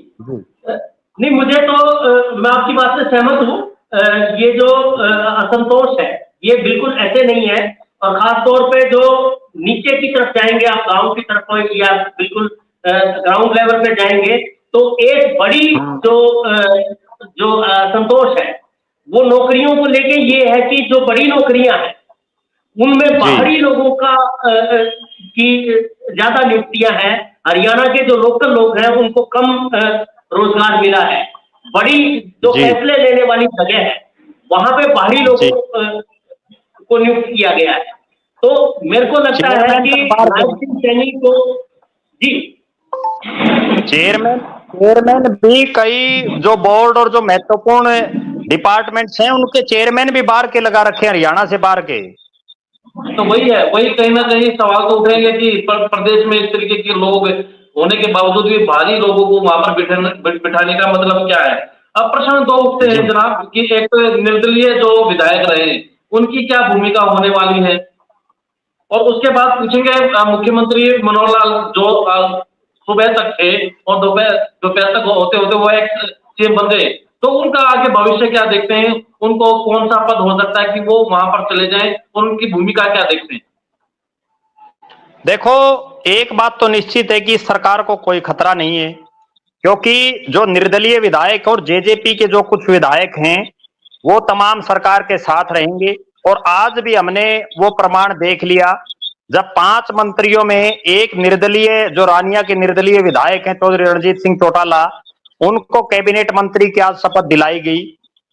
नहीं, मुझे तो मैं आपकी बात से सहमत हूँ। ये जो असंतोष है ये बिल्कुल ऐसे नहीं है, और खास तौर पे जो नीचे की तरफ जाएंगे आप, गांव की तरफ या बिल्कुल ग्राउंड लेवल पे जाएंगे, तो एक बड़ी जो असंतोष है वो नौकरियों को लेके ये है कि जो बड़ी नौकरियां हैं उनमें बाहरी लोगों का की ज्यादा नियुक्तियां हैं, हरियाणा के जो लोकल लोग हैं उनको कम रोजगार मिला है। बड़ी जो फैसले लेने वाली जगह है वहां पे बाहरी लोगों को नियुक्त किया गया है। तो मेरे को लगता है कि राजनीतिक सैनिक को जी चेयरमैन भी कई जो बोर्ड और जो महत्वपूर्ण डिपार्टमेंट्स हैं उनके चेयरमैन भी बाहर के लगा रखे हैं, हरियाणा से बाहर के। तो वही है, वही कहीं ना कहीं सवाल तो उठेंगे कि प्रदेश में इस तरीके के लोग होने के बावजूद भी भारी लोगों को वहां पर बिठाने का मतलब क्या है? अब प्रश्न तो उठते हैं जनाब कि एक निर्दलीय जो विधायक रहे उनकी क्या भूमिका होने वाली है, और उसके बाद पूछेंगे मुख्यमंत्री मनोहर लाल जो सुबह तक थे और दोपहर दोपहर तक होते होते वो एक सीएम बन गए, तो उनका आगे भविष्य क्या देखते हैं? उनको कौन सा पद हो सकता है कि वो वहां पर चले जाएं, और उनकी भूमिका क्या देखते हैं? देखो, एक बात तो निश्चित है कि इस सरकार को कोई खतरा नहीं है, क्योंकि जो निर्दलीय विधायक और जेजेपी के जो कुछ विधायक हैं वो तमाम सरकार के साथ रहेंगे। और आज भी हमने वो प्रमाण देख लिया, जब 5 मंत्रियों में एक निर्दलीय, जो रानिया के निर्दलीय विधायक हैं चौधरी रणजीत सिंह चौटाला, उनको कैबिनेट मंत्री की आज शपथ दिलाई गई।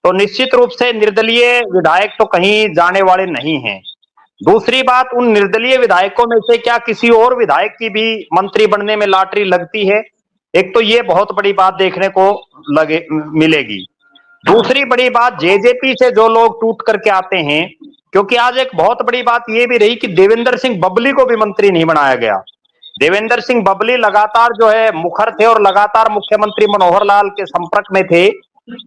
तो निश्चित रूप से निर्दलीय विधायक तो कहीं जाने वाले नहीं हैं। दूसरी बात, उन निर्दलीय विधायकों में से क्या किसी और विधायक की भी मंत्री बनने में लॉटरी लगती है? एक तो ये बहुत बड़ी बात देखने को मिलेगी। दूसरी बड़ी बात, जेजेपी से जो लोग टूट करके आते हैं, क्योंकि आज एक बहुत बड़ी बात ये भी रही कि देवेंद्र सिंह बबली को भी मंत्री नहीं बनाया गया। देवेंद्र सिंह बबली लगातार जो है मुखर थे और लगातार मुख्यमंत्री मनोहर लाल के संपर्क में थे,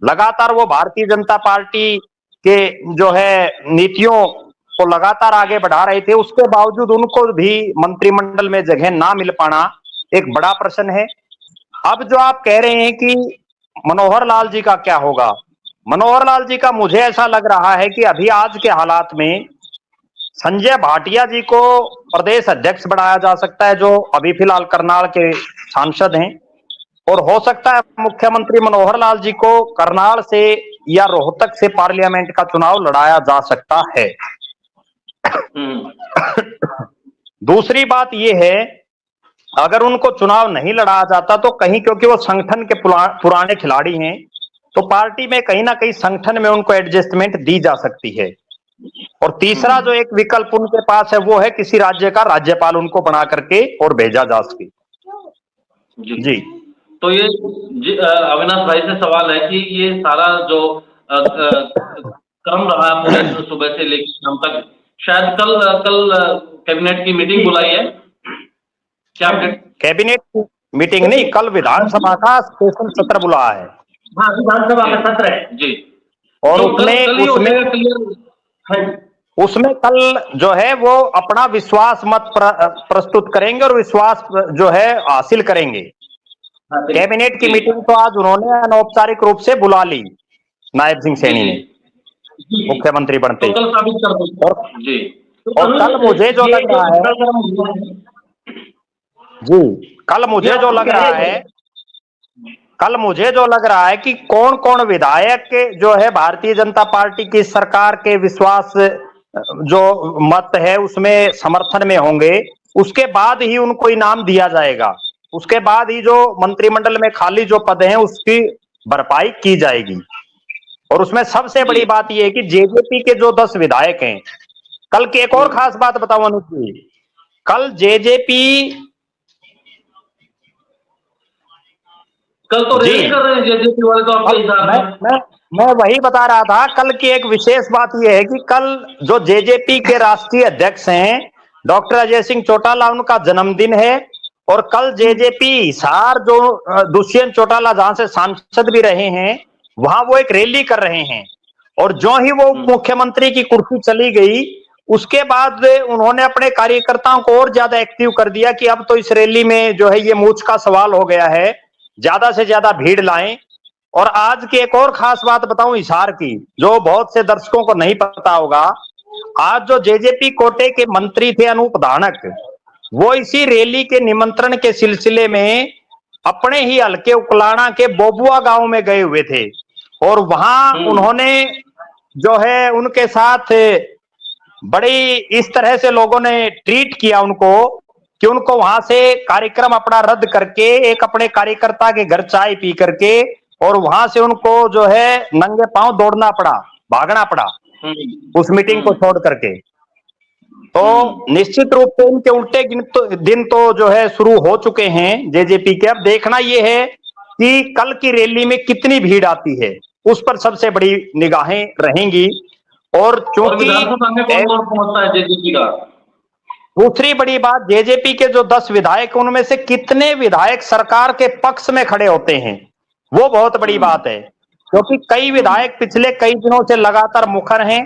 लगातार वो भारतीय जनता पार्टी के जो है नीतियों को लगातार आगे बढ़ा रहे थे। उसके बावजूद उनको भी मंत्रिमंडल में जगह ना मिल पाना एक बड़ा प्रश्न है। अब जो आप कह रहे हैं कि मनोहर लाल जी का क्या होगा, मनोहर लाल जी का मुझे ऐसा लग रहा है कि अभी आज के हालात में संजय भाटिया जी को प्रदेश अध्यक्ष बनाया जा सकता है, जो अभी फिलहाल करनाल के सांसद हैं, और हो सकता है मुख्यमंत्री मनोहर लाल जी को करनाल से या रोहतक से पार्लियामेंट का चुनाव लड़ाया जा सकता है। दूसरी बात यह है, अगर उनको चुनाव नहीं लड़ाया जाता तो कहीं, क्योंकि वो संगठन के पुराने खिलाड़ी हैं, तो पार्टी में कहीं ना कहीं संगठन में उनको एडजस्टमेंट दी जा सकती है। और तीसरा जो एक विकल्प उनके पास है वो है किसी राज्य का राज्यपाल उनको बना करके और भेजा जा सके। जी, तो ये अविनाश भाई से सवाल है कि ये सारा जो क्रम रहा पूरे सुबह से लेकर शाम तक, शायद कल कैबिनेट की मीटिंग बुलाई है क्या? कैबिनेट मीटिंग नहीं, कल विधानसभा का स्पेशल सत्र बुलाया है। हाँ, विधानसभा का सत्र है जी, और तो उसमें कल जो है वो अपना विश्वास मत प्रस्तुत करेंगे और विश्वास जो है हासिल करेंगे। कैबिनेट की मीटिंग तो आज उन्होंने अनौपचारिक रूप से बुला ली, नायब सिंह सैनी ने मुख्यमंत्री बनते ही। तो कल साबित कर दो जी। और कल मुझे जो लग रहा है जी, कल मुझे जो लग रहा है कि कौन कौन विधायक जो है भारतीय जनता पार्टी की सरकार के विश्वास जो मत है उसमें समर्थन में होंगे, उसके बाद ही उनको इनाम दिया जाएगा। उसके बाद ही जो मंत्रिमंडल में खाली जो पद हैं उसकी भरपाई की जाएगी। और उसमें सबसे बड़ी बात यह है कि जेजेपी के जो 10 विधायक हैं, कल की एक और खास बात बताऊं अनुज जी, कल जेजेपी कल तो रैली कर रहे हैं जेजेपी वाले, तो आपके हिसाब मैं वही बता रहा था। कल की एक विशेष बात यह है कि कल जो जेजेपी के राष्ट्रीय अध्यक्ष हैं डॉक्टर अजय सिंह चौटाला, उनका जन्मदिन है। और कल जेजेपी हिसार जो दुष्यंत चौटाला जहां से सांसद भी रहे हैं, वहां वो एक रैली कर रहे हैं। और जो ही वो मुख्यमंत्री की कुर्सी चली गई, उसके बाद उन्होंने अपने कार्यकर्ताओं को और ज्यादा एक्टिव कर दिया कि अब तो इस रैली में जो है ये मूछ का सवाल हो गया है, ज्यादा से ज्यादा भीड़ लाएं। और आज की एक और खास बात बताऊं हिसार की, जो बहुत से दर्शकों को नहीं पता होगा, आज जो जेजेपी कोटे के मंत्री थे अनूप धानक, वो इसी रैली के निमंत्रण के सिलसिले में अपने ही हल्के उकलाना के बोबुआ गांव में गए हुए थे। और वहां उन्होंने जो है उनके साथ बड़ी इस तरह से लोगों ने ट्रीट किया उनको कि उनको वहां से कार्यक्रम अपना रद्द करके एक अपने कार्यकर्ता के घर चाय पी करके और वहां से उनको जो है नंगे पांव दौड़ना पड़ा, भागना पड़ा उस मीटिंग को छोड़ करके। तो निश्चित रूप से इनके उल्टे दिन तो जो है शुरू हो चुके हैं जेजेपी के। अब देखना यह है कि कल की रैली में कितनी भीड़ आती है, उस पर सबसे बड़ी निगाहें रहेंगी। और चूंकि पहुंचता है जेजेपी का, दूसरी बड़ी बात, जेजेपी के जो 10 विधायक, उनमें से कितने विधायक सरकार के पक्ष में खड़े होते हैं, वो बहुत बड़ी बात है। क्योंकि कई विधायक पिछले कई दिनों से लगातार मुखर हैं,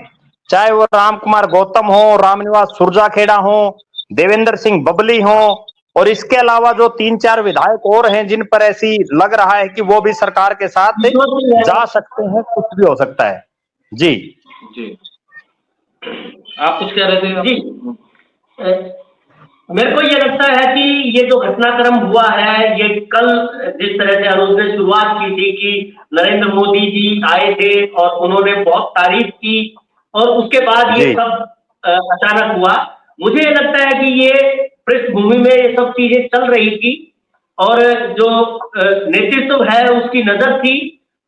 चाहे वो राम कुमार गौतम हो, रामनिवास सुरजाखेड़ा हो, देवेंद्र सिंह बबली हो, और इसके अलावा जो 3-4 विधायक और हैं जिन पर ऐसी लग रहा है कि वो भी सरकार के साथ जा सकते हैं, कुछ भी हो सकता है। जी जी, आप कुछ कह रहे थे? जी, मेरे को ये लगता है कि ये जो घटनाक्रम हुआ है, ये कल जिस तरह से अनुज ने शुरुआत की थी कि नरेंद्र मोदी जी आए थे और उन्होंने बहुत तारीफ की, और उसके बाद ये जी। सब अचानक हुआ। मुझे लगता है कि ये पृष्ठभूमि में ये सब चीजें चल रही थी, और जो नेतृत्व है उसकी नजर थी।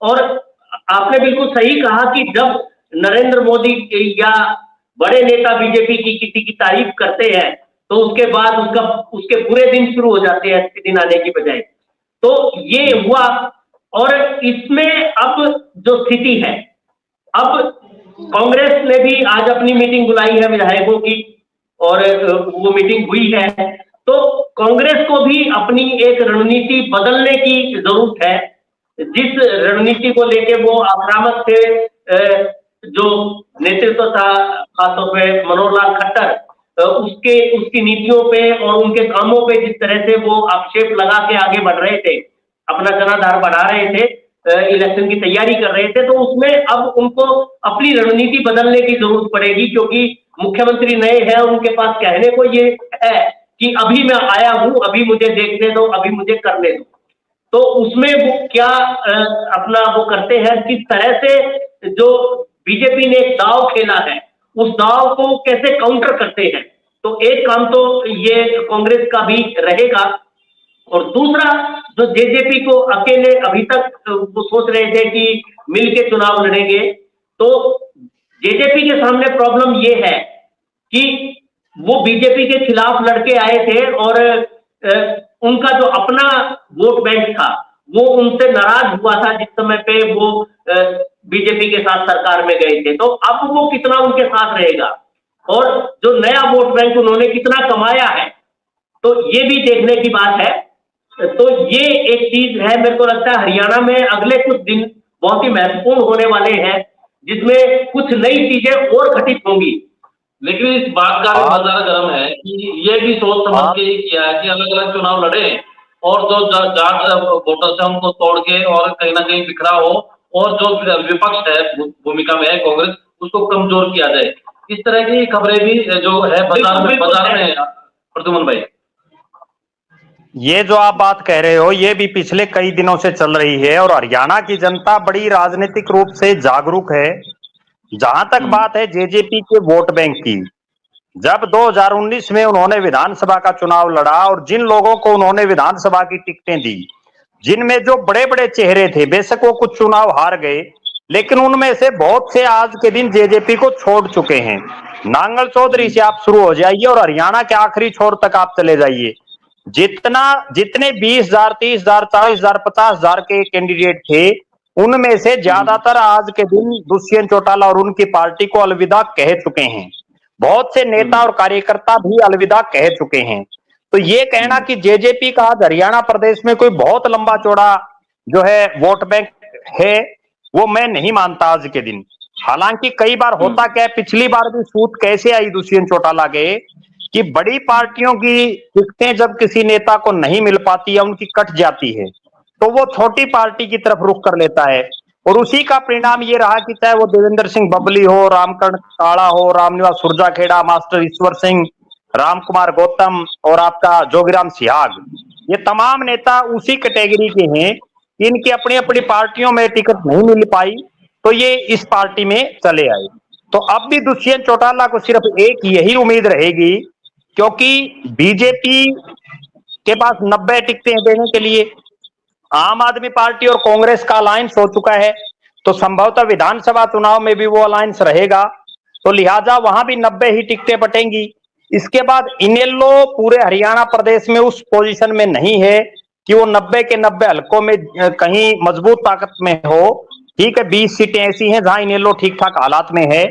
और आपने बिल्कुल सही कहा कि जब नरेंद्र मोदी या बड़े नेता बीजेपी की किसी की तारीफ करते हैं, तो उसके बाद उसके पूरे दिन शुरू हो जाते हैं अच्छे दिन आने की बजाय। तो ये हुआ, और इसमें अब जो स्थिति है, अब कांग्रेस ने भी आज अपनी मीटिंग बुलाई है विधायकों की, और वो मीटिंग हुई है। तो कांग्रेस को भी अपनी एक रणनीति बदलने की जरूरत है। जिस रणनीति को लेके वो आक्रामक थे, जो नेतृत्व था खासतौर पे मनोहर लाल खट्टर, उसकी नीतियों पे और उनके कामों पे जिस तरह से वो आक्षेप लगा के आगे बढ़ रहे थे, अपना जनाधार बढ़ा रहे थे, इलेक्शन की तैयारी कर रहे थे, तो उसमें अब उनको अपनी रणनीति बदलने की जरूरत पड़ेगी। क्योंकि मुख्यमंत्री नए हैं, उनके पास कहने को ये है कि अभी मैं आया हूं, अभी मुझे देखने दो, अभी मुझे करने दो। तो उसमें वो क्या अपना वो करते हैं, किस तरह से जो बीजेपी ने एक दाव खेला है, उस दाव को कैसे काउंटर करते हैं। तो एक काम तो ये कांग्रेस का भी रहेगा। और दूसरा, जो जेजेपी को अकेले अभी तक वो सोच रहे थे कि मिलके चुनाव लड़ेंगे, तो जेजेपी के सामने प्रॉब्लम ये है कि वो बीजेपी के खिलाफ लड़के आए थे, और उनका जो अपना वोट बैंक था वो उनसे नाराज हुआ था जिस समय पे वो बीजेपी के साथ सरकार में गए थे। तो अब वो कितना उनके साथ रहेगा, और जो नया वोट बैंक उन्होंने कितना कमाया है, तो ये भी देखने की बात है। तो ये एक चीज है, मेरे को लगता है हरियाणा में अगले कुछ दिन बहुत ही महत्वपूर्ण होने वाले हैं, जिसमें कुछ नई चीजें और घटित होंगी। लेकिन इस बात का भी बाजार गर्म है कि ये भी सोच समझ के ही किया है कि अलग अलग चुनाव लड़े, और जो जाट वोटर्स है उनको तोड़ के और कहीं ना कहीं बिखरा हो, और जो विपक्ष है भूमिका में है कांग्रेस, उसको कमजोर किया जाए। इस तरह की खबरें भी जो है बाजार में प्रद्युमन भाई। ये जो आप बात कह रहे हो, ये भी पिछले कई दिनों से चल रही है, और हरियाणा की जनता बड़ी राजनीतिक रूप से जागरूक है। जहां तक बात है जेजेपी के वोट बैंक की, जब 2019 में उन्होंने विधानसभा का चुनाव लड़ा, और जिन लोगों को उन्होंने विधानसभा की टिकटें दी, जिनमें जो बड़े बड़े चेहरे थे, बेशक वो कुछ चुनाव हार गए, लेकिन उनमें से बहुत से आज के दिन जेजेपी को छोड़ चुके हैं। नांगल चौधरी से आप शुरू हो जाइए और हरियाणा के आखिरी छोर तक आप चले जाइए, जितने 20,000, 30,000, 40,000, 50,000 के कैंडिडेट थे, उनमें से ज्यादातर आज के दिन दुष्यंत चौटाला और उनकी पार्टी को अलविदा कह चुके हैं। बहुत से नेता और कार्यकर्ता भी अलविदा कह चुके हैं। तो ये कहना कि जेजेपी का आज हरियाणा प्रदेश में कोई बहुत लंबा चौड़ा जो है वोट बैंक है, वो मैं नहीं मानता आज के दिन। हालांकि कई बार होता क्या है, पिछली बार भी सूत कैसे आई दुष्यंत चौटाला के, कि बड़ी पार्टियों की टिकटें जब किसी नेता को नहीं मिल पाती या उनकी कट जाती है, तो वो छोटी पार्टी की तरफ रुख कर लेता है। और उसी का परिणाम ये रहा कि चाहे वो देवेंद्र सिंह बबली हो, रामकरण काड़ा हो, रामनिवास सुरजाखेड़ा, मास्टर ईश्वर सिंह, राम कुमार गौतम और आपका जोगीराम सिहाग, ये तमाम नेता उसी कैटेगरी के हैं कि इनकी अपनी अपनी पार्टियों में टिकट नहीं मिल पाई, तो ये इस पार्टी में चले आए। तो अब भी दुष्यंत चौटाला को सिर्फ एक यही उम्मीद रहेगी, क्योंकि बीजेपी के पास 90 टिकटें देने के लिए आम आदमी पार्टी और कांग्रेस का अलायंस हो चुका है, तो संभवतः विधानसभा चुनाव में भी वो अलायंस रहेगा, तो लिहाजा वहां भी 90 ही टिकटें बटेंगी। इसके बाद इनेलो पूरे हरियाणा प्रदेश में उस पोजीशन में नहीं है कि वो 90 के 90 हलकों में कहीं मजबूत ताकत में हो। ठीक है, 20 सीटें ऐसी हैं जहां इनेलो ठीक ठाक हालात में है,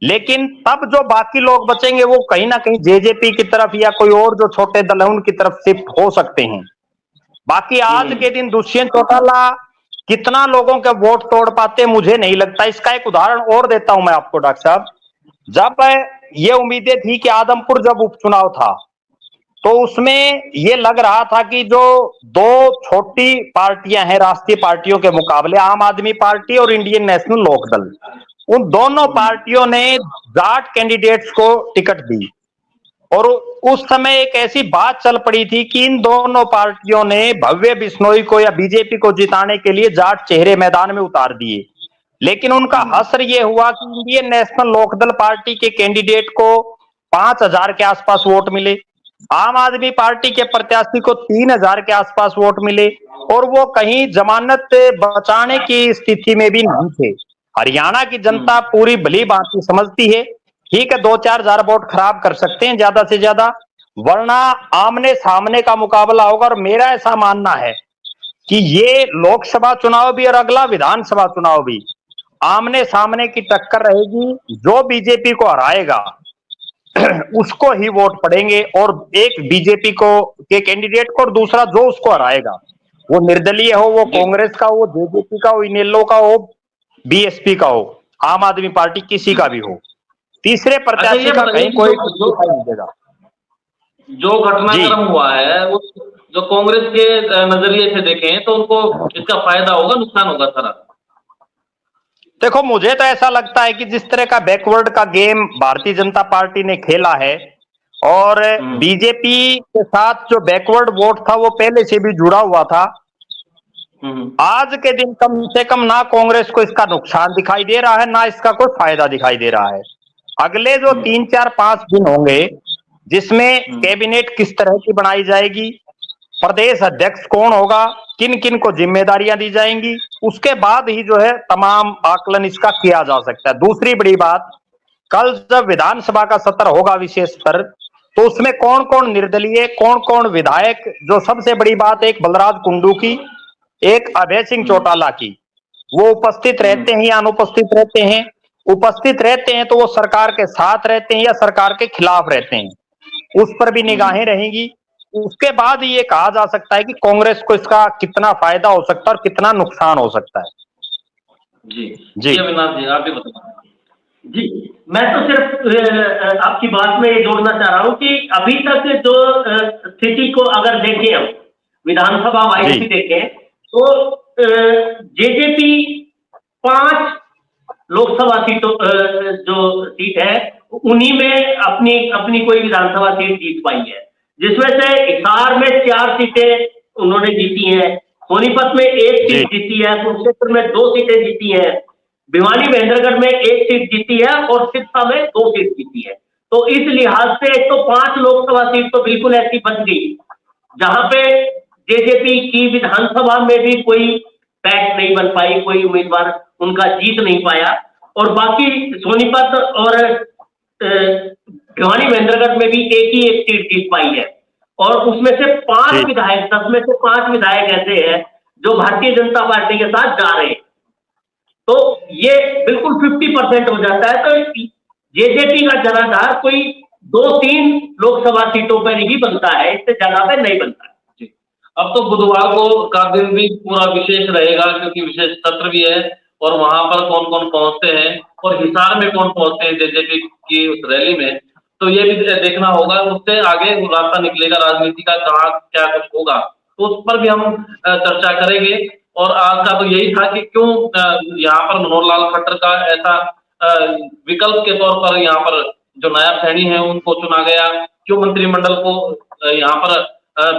लेकिन तब जो बाकी लोग बचेंगे वो कहीं ना कहीं जेजेपी की तरफ या कोई और जो छोटे दल है उनकी तरफ शिफ्ट हो सकते हैं। बाकी आज के दिन दुष्यंत चौटाला कितना लोगों के वोट तोड़ पाते मुझे नहीं लगता। इसका एक उदाहरण और देता हूं मैं आपको डॉक्टर साहब। जब ये उम्मीदें थी कि आदमपुर जब उपचुनाव था तो उसमें ये लग रहा था कि जो दो छोटी पार्टियां हैं राष्ट्रीय पार्टियों के मुकाबले, आम आदमी पार्टी और इंडियन नेशनल लोकदल, उन दोनों पार्टियों ने जाट कैंडिडेट्स को टिकट दी और उस समय एक ऐसी बात चल पड़ी थी कि इन दोनों पार्टियों ने भव्य बिश्नोई को या बीजेपी को जिताने के लिए जाट चेहरे मैदान में उतार दिए। लेकिन उनका हश्र ये हुआ कि इंडियन नेशनल लोकदल पार्टी के कैंडिडेट को 5,000 के आसपास वोट मिले, आम आदमी पार्टी के प्रत्याशी को 3,000 के आसपास वोट मिले और वो कहीं जमानत बचाने की स्थिति में भी नहीं थे। हरियाणा की जनता पूरी भली भांति समझती है, ठीक है 2-4 हजार वोट खराब कर सकते हैं ज्यादा से ज्यादा, वरना आमने सामने का मुकाबला होगा। और मेरा ऐसा मानना है कि ये लोकसभा चुनाव भी और अगला विधानसभा चुनाव भी आमने सामने की टक्कर रहेगी। जो बीजेपी को हराएगा उसको ही वोट पड़ेंगे और एक बीजेपी को के कैंडिडेट को और दूसरा जो उसको हराएगा, वो निर्दलीय हो, वो कांग्रेस का हो, जेजेपी का हो, इनेलो का हो, बीएसपी का हो, आम आदमी पार्टी किसी का भी हो, तीसरे प्रत्याशी का कहीं कोई दिखाई नहीं देगा। जो घटनाक्रम हुआ है वो जो कांग्रेस के नजरिए से देखें तो उनको इसका फायदा होगा नुकसान होगा सारा? देखो मुझे तो ऐसा लगता है कि जिस तरह का बैकवर्ड का गेम भारतीय जनता पार्टी ने खेला है और बीजेपी के साथ जो बैकवर्ड वोट था वो पहले से भी जुड़ा हुआ था, आज के दिन कम से कम ना कांग्रेस को इसका नुकसान दिखाई दे रहा है ना इसका कोई फायदा दिखाई दे रहा है। अगले जो 3-4-5 दिन होंगे जिसमें कैबिनेट किस तरह की बनाई जाएगी, प्रदेश अध्यक्ष कौन होगा, किन किन को जिम्मेदारियां दी जाएंगी, उसके बाद ही जो है तमाम आकलन इसका किया जा सकता है। दूसरी बड़ी बात, कल जब विधानसभा का सत्र होगा विशेष सत्र, तो उसमें कौन कौन निर्दलीय, कौन कौन विधायक, जो सबसे बड़ी बात एक बलराज कुंडू की, एक अभय सिंह चौटाला की, वो उपस्थित रहते हैं या अनुपस्थित रहते हैं। उपस्थित रहते हैं तो वो सरकार के साथ रहते हैं या सरकार के खिलाफ रहते हैं, उस पर भी निगाहें रहेंगी। उसके बाद ये कहा जा सकता है कि कांग्रेस को इसका कितना फायदा हो सकता है और कितना नुकसान हो सकता है। जी अविनाश जी आप भी बताइए। जी, मैं तो सिर्फ आपकी बात में ये जोड़ना चाह रहा हूं कि अभी तक जो स्थिति को अगर देखें, हम विधानसभा वाइज भी देखें तो जेजेपी 5 लोकसभा सीटों जो सीट है उन्हीं में अपनी कोई विधानसभा सीट जीत पाई है, जिसमें से हिसार में 4 सीटें उन्होंने जीती हैं, सोनीपत में 1 सीट जीती है, कुरुक्षेत्र में 2 सीटें जीती हैं, भिवानी महेंद्रगढ़ में 1 सीट जीती है और सिरसा में 2 सीट जीती है। तो इस लिहाज से एक तो 5 लोकसभा सीट तो बिल्कुल ऐसी बच गई जहां पे जेजेपी की विधानसभा में भी कोई पैठ नहीं बन पाई, कोई उम्मीदवार उनका जीत नहीं पाया। और बाकी सोनीपत और भिवानी महेंद्रगढ़ में भी एक सीट जीत पाई है और उसमें से 5 विधायक, 10 में से 5 विधायक ऐसे हैं जो भारतीय जनता पार्टी के साथ जा रहे हैं। तो ये बिल्कुल 50% हो जाता है। तो जेजेपी का जनाधार कोई 2-3 लोकसभा सीटों पर ही बनता है, इससे ज्यादा पे नहीं बनता है। अब तो बुधवार को का दिन भी पूरा विशेष रहेगा क्योंकि विशेष सत्र भी है और वहां पर कौन कौन पहुंचते हैं और हिसार में कौन पहुंचते हैं जेजेपी की उस रैली में, तो ये भी देखना होगा। उससे आगे रास्ता निकलेगा राजनीति का, कहाँ क्या कुछ होगा, तो उस पर भी हम चर्चा करेंगे। और आज का तो यही था कि क्यों यहाँ पर मनोहर लाल खट्टर का ऐसा विकल्प के तौर पर यहाँ पर जो नायब सैनी है उनको चुना गया, क्यों मंत्रिमंडल को यहाँ पर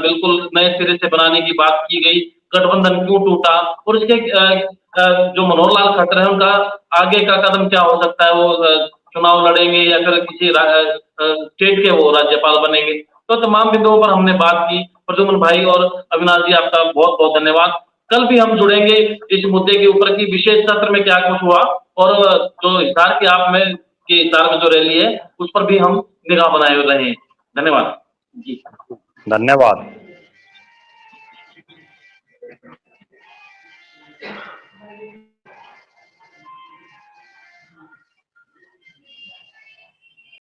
बिल्कुल नए सिरे से बनाने की बात की गई, गठबंधन क्यों टूटा और इसके जो मनोहर लाल खट्टर है उनका आगे का कदम क्या हो सकता है, वो चुनाव लड़ेंगे या फिर किसी स्टेट के वो राज्यपाल बनेंगे। तो तमाम बिंदुओं पर हमने बात की। प्रद्युम्न भाई और अविनाश जी आपका बहुत बहुत धन्यवाद। कल भी हम जुड़ेंगे इस मुद्दे के ऊपर कि विशेष सत्र में क्या कुछ हुआ और जो हिसार के आप में कि हिसार में जो रैली है उस पर भी हम निगाह बनाए रहे। धन्यवाद जी। धन्यवाद।